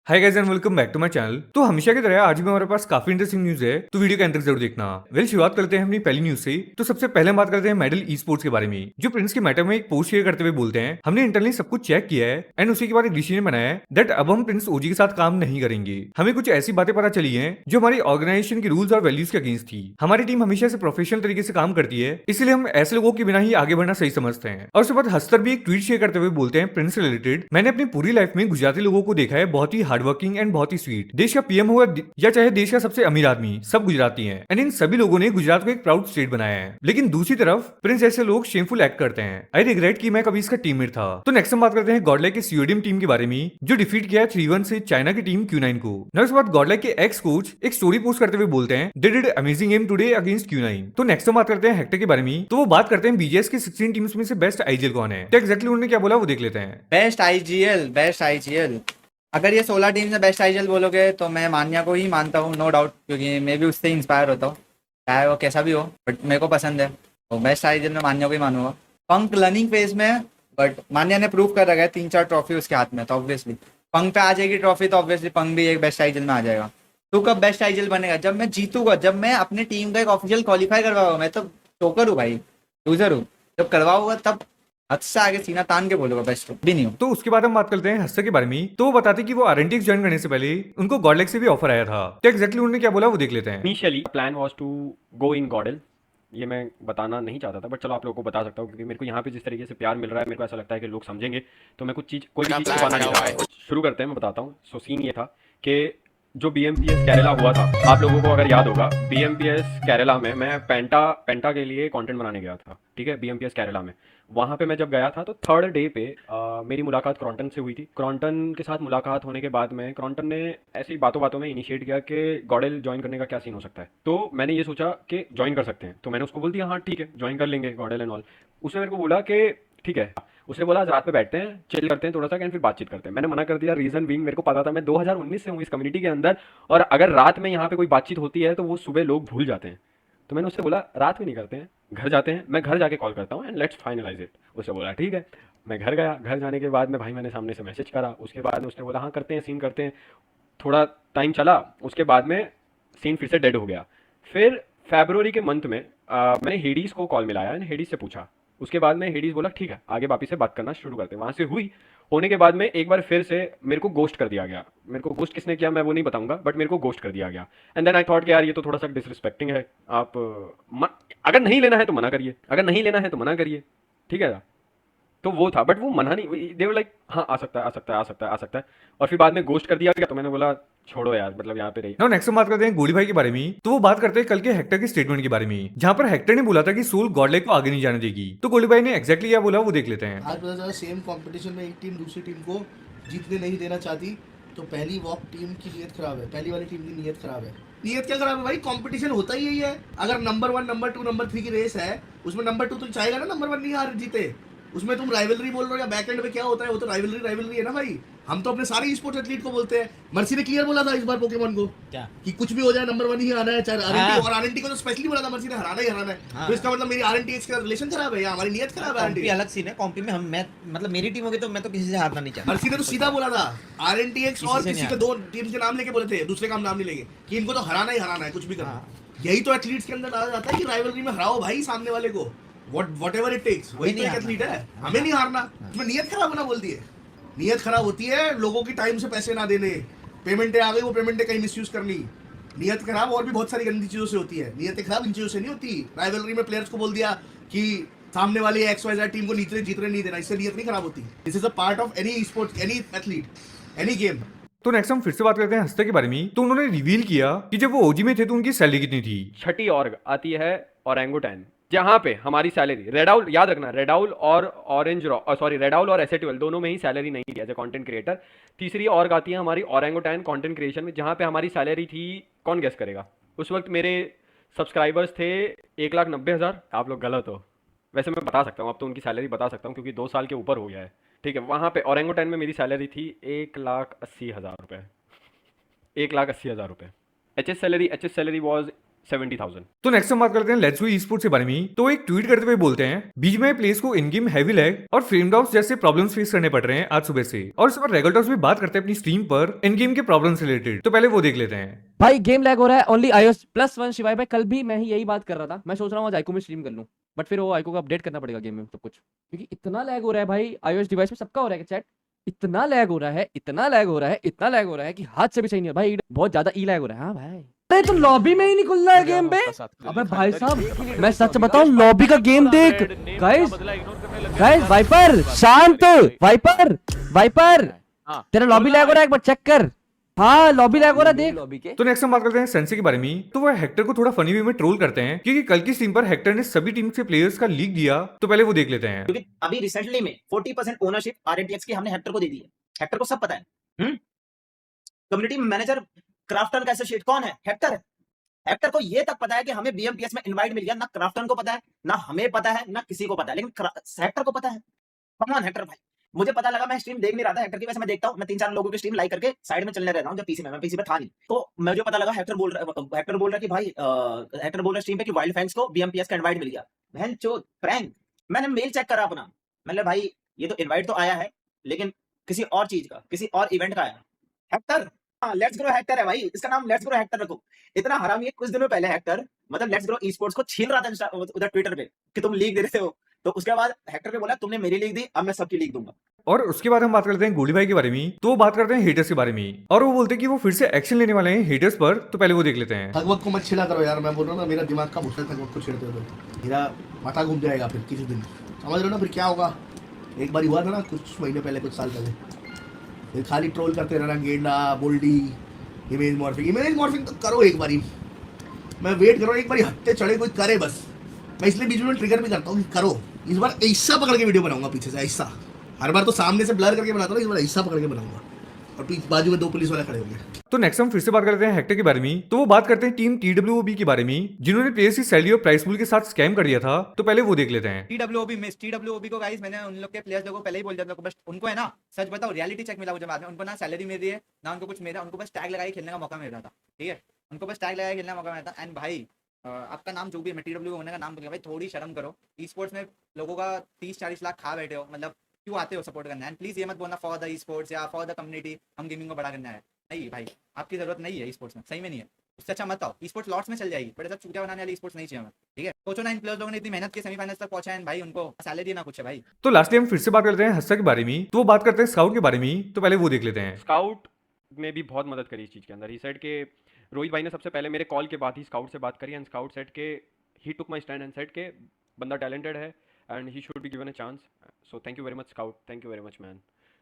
Hi guys and welcome back to my channel. तो हमेशा की तरह आज भी हमारे पास काफी इंटरेस्टिंग न्यूज है, तो वीडियो के अंदर जरूर देखना। शुरुआत करते हैं अपनी पहली न्यूज से। तो सबसे पहले हम बात करते हैं मेडल ई स्पोर्ट्स के बारे में, जो प्रिंस के मैटर में एक पोस्ट शेयर करते हुए बोलते हैं, हमने इंटरनली सब कुछ चेक किया है एंड उसी के बाद एक डिसीजन बनाया है दैट अब हम प्रिंस ओजी के साथ काम नहीं करेंगे। हमें कुछ ऐसी बातें पता चली है जो हमारी ऑर्गेनाइजेशन के रूल्स और वैल्यूज के अगेंस्ट थी। हमारी टीम हमेशा से प्रोफेशनल तरीके से काम करती है, इसलिए हम ऐसे लोगों के बिना ही आगे बढ़ना सही समझते हैं। और उसके बाद हस्तर भी एक ट्वीट शेयर करते हुए बोलते हैं, प्रिंस से रिलेटेड, मैंने अपनी पूरी लाइफ में गुजराती लोगों को देखा है, बहुत ही हार्डवर्किंग एंड बहुत ही स्वीट। देश का पीएम हो या चाहे देश का सबसे अमीर आदमी, सब गुजराती हैं एंड इन सभी लोगों ने गुजरात को एक प्राउड स्टेट बनाया है। लेकिन दूसरी तरफ प्रिंस ऐसे लोग शेमफुल एक्ट करते हैं। आई रिग्रेट कि मैं कभी इसका टीममेट था। तो नेक्स्ट हम बात करते हैं गॉडलाइक के सीओडीएम टीम के बारे में, जो डिफीट किया है 3-1 से चाइना की टीम Q9 को। नेक्स्ट बात, गॉडलाइक के एक्स कोच एक स्टोरी पोस्ट करते हुए बोलते हैं, they did amazing game today against Q9। तो नेक्स्ट हम बात करते हैं हेक्टर के बारे में। तो वो बात करते हैं बीजेएस के 16 टीम्स में से बेस्ट आईजीएल कौन है। तो एग्जैक्टली उन्होंने क्या बोला वो देख लेते हैं। बेस्ट आईजीएल अगर ये 16 टीम से बेस्ट आईजीएल बोलोगे तो मैं मान्या को ही मानता हूँ, नो डाउट, क्योंकि मैं भी उससे इंस्पायर होता हूँ, चाहे वो कैसा भी हो, बट मेरे को पसंद है। तो बेस्ट आईजीएल में मान्या को ही मानूंगा। पंक लर्निंग फेज में है, बट मान्या ने प्रूव कर रखा है 3-4 ट्रॉफी उसके हाथ में, तो ऑब्वियसली पंक पे आ जाएगी ट्रॉफी, तो ऑब्वियसली पंक भी एक बेस्ट आईजीएल में आ जाएगा। तू कब बेस्ट आईजीएल बनेगा? जब मैं जीतूंगा, जब मैं अपनी टीम का एक ऑफिशियल क्वालिफाई करवाऊंगा। मैं तो टोकर हूँ भाई, लूजर हूँ। जब करवाऊंगा तब हद से आगे सीना तान के बोलूंगा, बेस्ट भी नहीं हूँ। तो उसके बाद हम बात करते हैं हस्तर के बारे में। तो वो बताते कि वो आरएनटीएक्स ज्वाइन करने से पहले उनको गॉडलाइक से भी ऑफर आया था। तो एग्जैक्टली उन्होंने क्या बोला वो देख लेते हैं। Initially plan was to go in गॉडल। ये मैं बताना नहीं चाहता था, बट चलो आप लोगों को बता सकता हूँ, क्योंकि मेरे को यहाँ पे जिस तरीके से प्यार मिल रहा है, मेरे को ऐसा लगता है कि लोग समझेंगे, तो मैं कोई भी चीज़ छुपाना नहीं चाहता। शुरू करते हैं, मैं बताता हूँ। सो सीन ये था कि जो बीएमपीएस केरला हुआ था, आप लोगों को अगर याद होगा, बीएमपीएस केरला में मैं पेंटा के लिए कंटेंट बनाने गया था, ठीक है, बीएमपीएस केरला में। वहाँ पे मैं जब गया था तो थर्ड डे पे मेरी मुलाकात क्रॉन्टन से हुई थी। क्रॉन्टन के साथ मुलाकात होने के बाद में क्रॉन्टन ने ऐसी बातों बातों में इनिशिएट किया कि गॉडेल ज्वाइन करने का क्या सीन हो सकता है। तो मैंने ये सोचा कि ज्वाइन कर सकते हैं, तो मैंने उसको बोल दिया हाँ ठीक है ज्वाइन कर लेंगे गॉडेल एंड ऑल। उसने मेरे को बोला कि ठीक है, उसने बोला आज रात में बैठते हैं, चिल करते हैं थोड़ा सा, एंड फिर बातचीत करते हैं। मैंने मना कर दिया, रीजन बीइंग मेरे को पता था मैं 2019 से हूँ इस कम्युनिटी के अंदर, और अगर रात में यहाँ पे कोई बातचीत होती है तो वो सुबह लोग भूल जाते हैं। तो मैंने उससे बोला रात में नहीं करते हैं, घर जाते हैं, मैं घर जाके कॉल करता हूँ एंड लेट्स फाइनलाइज इट। उसने बोला ठीक है। मैं घर गया, घर जाने के बाद में भाई मैंने सामने से मैसेज करा, उसके बाद में उसने बोला हाँ करते हैं, सीन करते हैं। थोड़ा टाइम चला, उसके बाद में सीन फिर से डेड हो गया। फिर फरवरी के मंथ में मैंने हेडीज को कॉल मिलाया एंड हेडीज से पूछा। उसके बाद में हेडीज बोला ठीक है आगे वापिस से बात करना शुरू करते हैं। वहाँ से हुई, होने के बाद में एक बार फिर से मेरे को गोस्ट कर दिया गया। मेरे को गोस्ट किसने किया मैं वो नहीं बताऊंगा, बट मेरे को गोस्ट कर दिया गया। एंड देन आई थॉट कि यार ये तो थोड़ा सा डिसरिस्पेक्टिंग है। आप अगर नहीं लेना है तो मना करिए, अगर नहीं लेना है तो मना करिए, ठीक है। तो वो था, बट वो मना नहीं, दे वर लाइक हाँ आ सकता है आ सकता है आ सकता है आ सकता है। और फिर बाद में गोस्ट कर दिया गया, तो मैंने बोला छोड़ो यार, मतलब यहाँ पे रही। नाउ नेक्स्ट हम बात करते हैं गोली भाई के बारे में। तो वो बात करते हैं कल के हेक्टर के स्टेटमेंट के बारे में, जहां पर हेक्टर ने बोला था कि सोल गॉडलाइक को आगे नहीं जाने देगी। तो गोली भाई ने एग्जैक्टली क्या बोला वो देख लेते हैं। आज पता चला सेम कंपटीशन में एक टीम दूसरी टीम को जीतने नहीं देना चाहती, तो पहली वॉक टीम की नीयत खराब है, पहली वाली टीम की नीयत खराब है। नीयत क्या खराब है भाई? कंपटीशन होता ही यही है। अगर नंबर 1, नंबर 2, नंबर 3 की रेस है, उसमें नंबर 2 तो चाहेगा ना नंबर 1 नहीं हार जीते। उसमें तुम राइवलरी बोल रहे हो या बैक एंड में क्या होता है, वो तो राइवलरी है ना भाई। हम तो अपने सारे स्पोर्ट्स एथलीट को बोलते हैं। मर्सी ने क्लियर बोला था इस बार पोकेमॉन को क्या कि कुछ भी हो जाए नंबर 1 ही आना है, चाहे आरएनटी। और आरएनटी को तो स्पेशली बोला था मर्सी ने, हराना ही हराना है। तो इसका मतलब मेरी आरएनटी का रिलेशन खराब है या हमारी नीयत खराब है? कॉम्पी अलग सीन है। कॉम्पी में हम मैं मतलब मेरी टीम होगी तो मैं तो किसी से हारना नहीं चाहता। मर्सी ने तो सीधा बोला था आरएनटीएक्स और किसी के 2 टीम के नाम लेके बोले थे, दूसरे का नाम नहीं लेंगे, कि इनको तो हराना ही हराना है, कुछ भी करना। यही तो एथलीट्स के अंदर डाला जाता है कि राइवलरी में हराओ भाई सामने वाले को, व्हाटएवर इट टेक्स। वही तो एक एथलीट है, हमें नहीं हारना। तुम्हें नियत खराब होना बोलती है। नियत खराब होती है लोगों की टाइम से पैसे ना देने, पेमेंटें आ गई वो पेमेंटें कहीं मिसयूज करनी। नियत खराब और भी बहुत सारी गंदी चीजों से होती है। नियत खराब इन चीजों से नहीं होती। राइवलरी में प्लेयर्स को बोल दिया कि सामने वाली XYZ टीम को जीतने नहीं देना, इससे नियत नहीं खराब होती। This is a part of any sport, any athlete, any game. तो नेक्स्ट हम फिर से बात करते हैं हस्तर के बारे में। तो उन्होंने रिवील किया कि जब वो ओजी में थे तो उनकी सैलरी कितनी थी। छठी ऑर्ग आती है ओरेंगुटैन, जहाँ पे हमारी सैलरी रेडाउल, याद रखना रेडाउल और ऑरेंज सॉरी रेडाउल और एसेटुअल दोनों में ही सैलरी नहीं थी एज ए कंटेंट क्रिएटर। तीसरी ऑर्ग आती है हमारी ओरेंगुटैन कंटेंट क्रिएशन में, जहाँ पे हमारी सैलरी थी, कौन गेस करेगा? उस वक्त मेरे सब्सक्राइबर्स थे 1,90,000। आप लोग गलत हो, वैसे मैं बता सकता हूँ, अब तो उनकी सैलरी बता सकता हूँ क्योंकि 2 साल के ऊपर हो गया है, ठीक है। वहाँ पे ओरेंगुटैन में मेरी सैलरी थी 1,80,000 रुपये, 1,80,000 रुपये। H S salary was 70,000। तो नेक्स्ट हम बात करते हैं लेट्स गो ई स्पोर्ट्स के बारे में। तो एक ट्वीट करते हुए बोलते हैं बीच में प्लेयर्स को इन गेम हैवी लैग और फ्रेम ड्रॉप्स जैसे प्रॉब्लम्स फेस करने पड़ रहे हैं आज सुबह से, और इस पर रेगुलटॉक्स भी बात करते हैं अपनी स्ट्रीम पर इन गेम के प्रॉब्लम्स रिलेटेड। तो पहले वो देख लेते हैं। भाई गेम लैग हो रहा है ओनली iOS +1 शिवाय भाई। कल भी मैं ही यही बात कर रहा था, मैं सोच रहा हूँ आज आइको में स्ट्रीम कर लूँ, बट फिर वो आइको को अपडेट करना पड़ेगा गेम में सब कुछ, क्योंकि इतना लैग हो रहा है भाई। iOS डिवाइस में सबका हो रहा है चैट, इतना लैग हो रहा है, इतना लैग हो रहा है, इतना लैग हो रहा है कि हाथ से भी सही नहीं है भाई। बहुत ज्यादा ई लैग हो रहा है। हाँ भाई, अरे तो लॉबी में ही नहीं खुल रहा है गेम पे। अबे भाई साहब मैं सच बताऊं, लॉबी का गेम देख गाइस। गाइस वाइपर शांत, वाइपर वाइपर तेरा लॉबी लैग हो रहा है, एक बार चेक कर। हाँ लॉबी लैग हो रहा है देख लॉबी के। तो नेक्स्ट हम बात करते हैं सेंसी के बारे में। तो वह हेक्टर को थोड़ा फनी वे में ट्रोल करते हैं क्योंकि कल की स्ट्रीम पर हेक्टर ने सभी टीम के प्लेयर्स का लीक दिया। तो पहले वो देख लेते हैं। क्योंकि अभी रिसेंटली में 40% ओनरशिप आरएनटीएक्स की हमने हेक्टर को दे दी है। हेक्टर को सब पता है। कम्युनिटी मैनेजर क्राफ्टन का एसोसिएट कौन है? हेक्टर है। हेक्टर को ये तक पता है कि हमें बीएमपीएस में इनवाइट मिल गया। ना क्राफ्टन को पता है, ना हमें पता है, ना किसी को पता है, लेकिन हेक्टर को पता है। कमान हेक्टर भाई, मुझे पता लगा, मैं स्ट्रीम देख नहीं रहा था हेक्टर की। वैसे मैं देखता हूँ, मैं 3-4 लोगों की स्ट्रीम लाइक करके साइड में चलने रहता हूँ जब पीसी में, मैं पीसी पे था नहीं। तो मुझे पता लगा हेक्टर बोल रहा कि भाई हेक्टर बोल रहा स्ट्रीम पे कि वाइल्ड फैंस को बीएमपीएस का इनवाइट मिल गया। बहन चोद प्रैंक। मैंने मेल चेक करा अपना, मतलब भाई ये तो इनवाइट तो आया है, लेकिन किसी और चीज का, किसी और इवेंट का आया। हेक्टर, हाँ लेट्स ग्रो हेक्टर है भाई, इसका नाम लेट्स ग्रो हेक्टर रखो। इतना हरामी है, कुछ दिनों पहले हेक्टर मतलब लेट्स ग्रो ई स्पोर्ट्स को छीन रहा था उधर ट्विटर पे कि तुम लीग दे रहे हो। तो उसके बाद हेक्टर ने बोला तुमने मेरी लीग दी, अब मैं सबकी लीग दूंगा। और उसके बाद हम बात करते हैं गोली भाई के बारे में। तो वो बात करते हैं हेटर्स के बारे में, और वो बोलते हैं कि वो फिर से एक्शन लेने वाले हैं हेटर्स पर। तो पहले वो देख लेते हैं। थकवक को मत छिला करो यार, मैं बोल रहा हूँ ना, मेरा दिमाग का मुश्किल थकवक को छेड़ते हो तो मेरा माथा घूम जाएगा फिर किसी दिन, समझ रहे हो ना। फिर क्या होगा, एक बार हुआ था ना कुछ महीने पहले, कुछ साल पहले, फिर खाली ट्रोल करते रहना, गेंडा बोल्डी इमेज मॉर्फिंग तो करो एक बारी। मैं वेट कर रहा हूँ एक बारी हत्ते चढ़े कोई करे बस। मैं इसलिए बीच में ट्रिगर भी करता हूँ कि करो। इस बार ऐसा पकड़ के वीडियो बनाऊंगा पीछे से, ऐसा। हर बार तो सामने से ब्लर करके बनाता हूँ, इस बार ऐसा पकड़ के बनाऊंगा और पीछे बाजू में 2 पुलिस वाले खड़े होंगे। तो नेक्स्ट हम फिर से बात करते हैं हेक्टर के बारे में। तो वो बात करते हैं टीम TWOB के बारे में, जिन्होंने प्लेयर्स की सैलरी और प्राइस पूल के साथ स्कैम कर दिया था। तो पहले वो देख लेते हैं। TWOB को गाइस मैंने उन लोग के प्लेयर्स लोगों को पहले ही बोल दिया था, बस उनको है ना, सच बताओ रियलिटी चेक मिला मुझे बाद में। उनको ना सैलरी मिल रही है ना उनको कुछ मिल रहा है, उनको बस टैग लगा के खेलने का मौका मिल रहा था। ठीक है, उनको बस टैग लगा के खेलने का मौका मिला था। एंड भाई आपका नाम जो भी है, मैं TWO होने का नाम बोल, भाई थोड़ी शर्म करो। ई स्पोर्ट्स में लोगों का 30-40 लाख खा बैठे हो, मतलब क्यों आते हो सपोर्ट करना? एंड प्लीज ये मत बोलना फॉर द ई स्पोर्ट्स या फॉर द कम्युनिटी हम गेमिंग को बड़ा करना है। नहीं भाई, आपकी जरूरत नहीं है ई स्पोर्ट्स में, सही में नहीं है। उससे अच्छा मत आओ, ई स्पोर्ट्स लॉट्स में चल जाएगी, बट ऐसा चूतिया बनाने वाली ई स्पोर्ट्स नहीं चाहिए हमें। ठीक है, सोचो ना इन प्लेयर्स लोगों ने इतनी मेहनत की सेमीफाइनल्स तक पहुंचा है भाई, उनको सैलरी ना कुछ है भाई। तो लास्ट टाइम फिर से बात करते हैं हस्सा के बारे में। तो वो बात करते हैं स्काउट के बारे में। तो पहले वो देख लेते हैं। स्काउट ने भी बहुत मदद करी इस चीज़ के अंदर। ही सेड के रोहित भाई ने सबसे पहले मेरे कॉल के बाद ही स्काउट से बात करी, एंड स्काउट सेड के he took my stand and said के बंदा टैलेंटेड है and he should be given a chance. So thank you very much Scout, thank you very much man.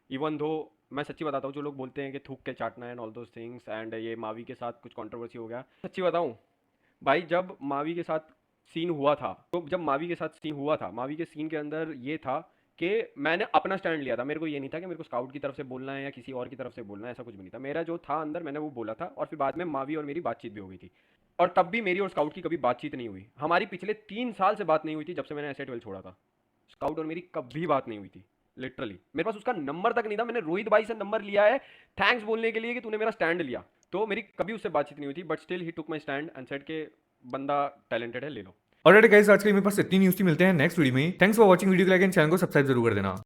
Even though मैं सच्ची बताता हूँ, जो लोग बोलते हैं कि थूक के चाटना है and all those things, and ये मावी के साथ कुछ कंट्रोवर्सी हो गया, सच्ची बताऊँ भाई, जब मावी के साथ सीन हुआ था, तो जब मावी के साथ सीन हुआ था, मावी के सीन के अंदर ये था कि मैंने अपना स्टैंड लिया था। मेरे को ये नहीं था कि मेरे को स्काउट की तरफ से बोलना है या किसी और की तरफ से बोलना है, ऐसा कुछ भी नहीं था। मेरा जो था अंदर, मैंने वो बोला था, और फिर बाद में मावी और मेरी बातचीत भी हो गई थी। और तब भी मेरी और स्काउट की कभी बातचीत नहीं हुई। हमारी पिछले 3 साल से बात नहीं हुई थी, जब से मैंने एस12 छोड़ा था। स्काउट और मेरी कभी बात नहीं हुई थी, लिटरली। मेरे पास उसका नंबर तक नहीं था। मैंने रोहित भाई से नंबर लिया है थैंक्स बोलने के लिए कि तूने मेरा स्टैंड लिया। तो मेरी कभी उससे बातचीत नहीं हुई थी, but still he took my stand and said के बंदा टैलेंटेड है, ले लो। ऑलराइट गाइस, आज के लिए मेरे पास इतनी न्यूज़ थी। मिलते हैं नेक्स्ट वीडियो में। थैंक्स फॉर वॉचिंग वीडियो को लाइक एंड चैनल को सब्सक्राइब जरूर कर देना।